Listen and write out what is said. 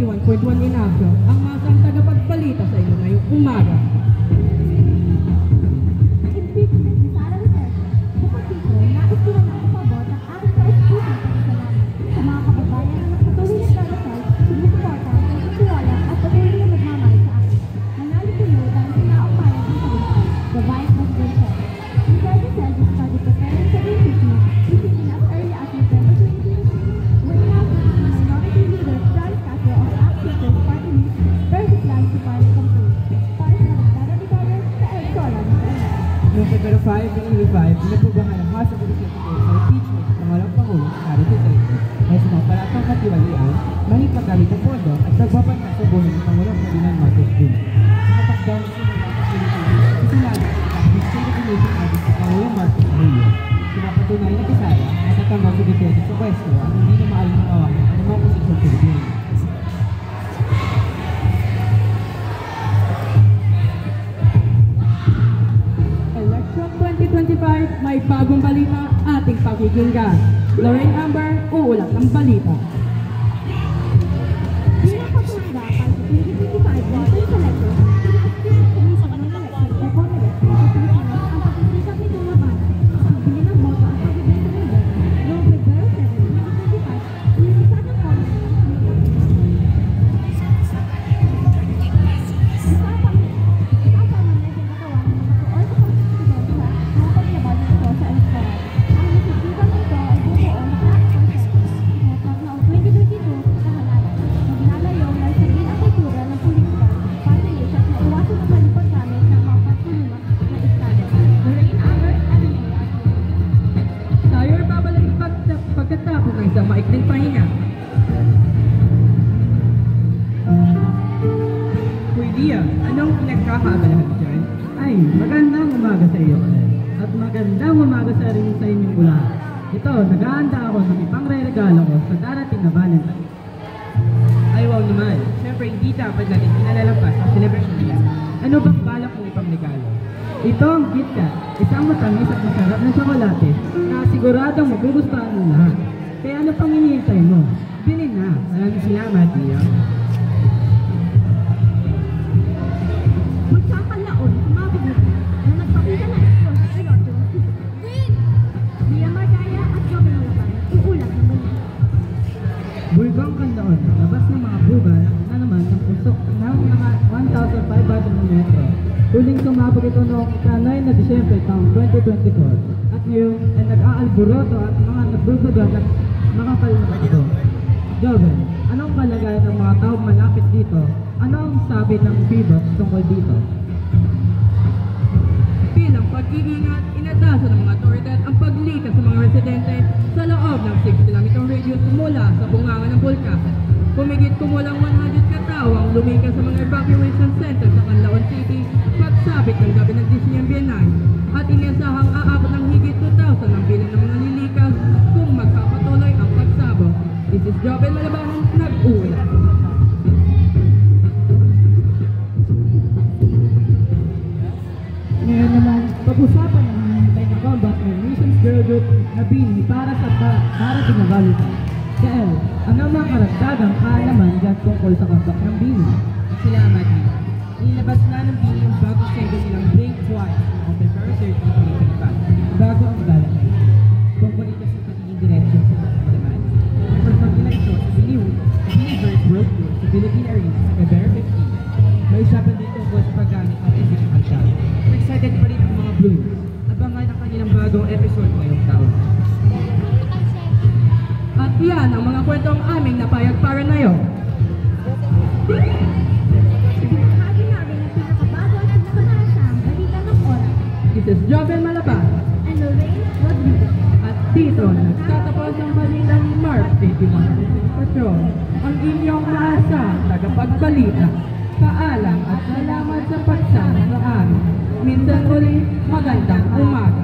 91.1 Inasio, ang masang tagapagbalita sa inyo ngayong umaga. Noong February 5 ng 85, pinapugahan ang House of Representatives sa impeachment ng pangalawang Pangulo si Harry Duterte ay sumampalatang katiwalian, maling paggamit ng pondo at nagbabanta sa buhay ng Pangulong Ferdinand Marcos Jr. Sinatakdaw ng Pilipinas, isinali ang State of the Nation Audit sa Pangulong Marcos Jr. Sinapatunay na Bisaya at natanggap si Duterte sa pwesto ang hindi na maaling maawakan ng mga posisyon Pilipinas. Election 2025, may bagong balita ating pakikinggan. Lorraine Amber, uulat ng balita. Bilang pagkakanda para sa 2025 National Election, pinaspira Commission ng Election o COMELEC sa Pilipinas ang pagsisikap nito laban sa pagbili ng boto at pagbibenta ng boto noong February 7, 2025, inilisan ng COMELEC pagkatapos ng isang maikling pahinga. Kuya Dia, anong pinagkakaabalahan dyan? Ay, magandang umaga sa iyo, Kalel. At magandang umaga sa rin sa inyong ulan. Ito, naghahanda ako ng ipangre-regalo ko sa darating na Valentine. Ay, wow naman. Siyempre, hindi dapat natin pinalalampas ang celebration niya. Ano bang balak mong ipangregalo? Ito ang KitKat, isang matamis at masarap na tsokolate na siguradong magugustuhan ng lahat. Kaya ano pang hinihintay mo? Bilhin na. Maraming salamat, Dia. magkakalaon sa mga bubuti na nagpakita ng eksplosyon sa seryoso na si Mia Margaya at Joven Malaban, uulat ng balita. Bulgang Kanlaon, labas ng mga bugal na naman ng pusok ng mga 1,500 ng metro. Huling sumabog ito noong 9 na Disyembre taong 2024. At ngayon ay nag-aalboroto at mga nagbubugat at mga palabado. Joven, anong kalagayan ng mga taong malapit dito? Ano ang sabi ng PBOX tungkol dito? Bilang pag-iingat, inatasan ng mga otoridad ang paglikas sa mga residente sa loob ng 6 km radius mula sa bunganga ng bulkan. Pumigit kumulang 100 katao ang lumikas sa mga evacuation center sa Canlaon City pagsabit ng gabi ng Disyembre 9 at inasahang aabot ng higit 2,000 ang bilang ng mga lilikas kung magpapatuloy ang pagsabog. This is Joven Malabahan, nag-uulat. Ngayon naman, pag-usapan ng hinihintay na combat ng Nations Girl Group na bini para sa darating na Valentine. Kael, ano mga karagdagang kaalaman dyan tungkol sa comeback ng bini? Salamat, Dia. Inilabas na ng bini yung bagong single nilang Blink Twice on February 13, 2025. Bago ang Valentine. Tungkol ito sa pagiging direction sa pagkaman. Ang perform nila ito sa Bini-Verse World Tour sa Philippine Arena sa February 15. May usapan dito tungkol sa paggamit ng physical shot. Excited pa rin ang mga Blues. Abangan ang kanilang bagong episode ngayong taon. At yan ang mga kwentong aming napayag para na yun. Ibinahagi namin ang pinakabago at pinakamahasang balita ng oras. This is Joven Malaban. And Lorraine Rodriguez. At dito, nagtatapos ang balita ni Mark 81. Ang inyong maasang tagapagbalita. Paalam at salamat sa pagsama sa amin. Minsan uli, magandang umaga.